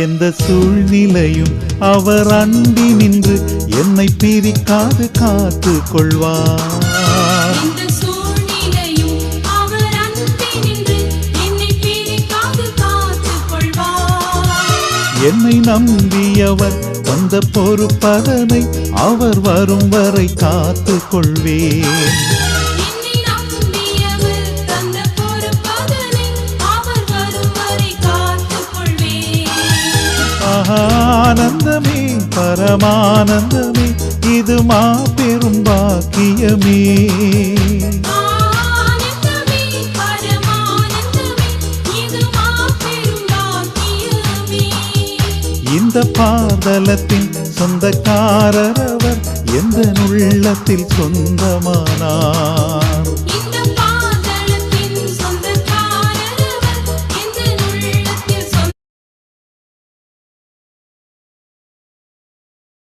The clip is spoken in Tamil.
எந்த சூழ்நிலையும் அவர் அண்டி நின்று என்னை பிரிக்காது காத்து கொள்வார். என்னை நம்பியவர் தந்த பொறுப்பதனை அவர் வரும் வரை காத்து கொள்வேன். ஆனந்தமே பரமானந்தமே இது மாபெரும் பாக்கியமே. இந்த பாதலத்தின் சொந்தக்காரர் அவர் எந்த உள்ளத்தில் சொந்தமானார்.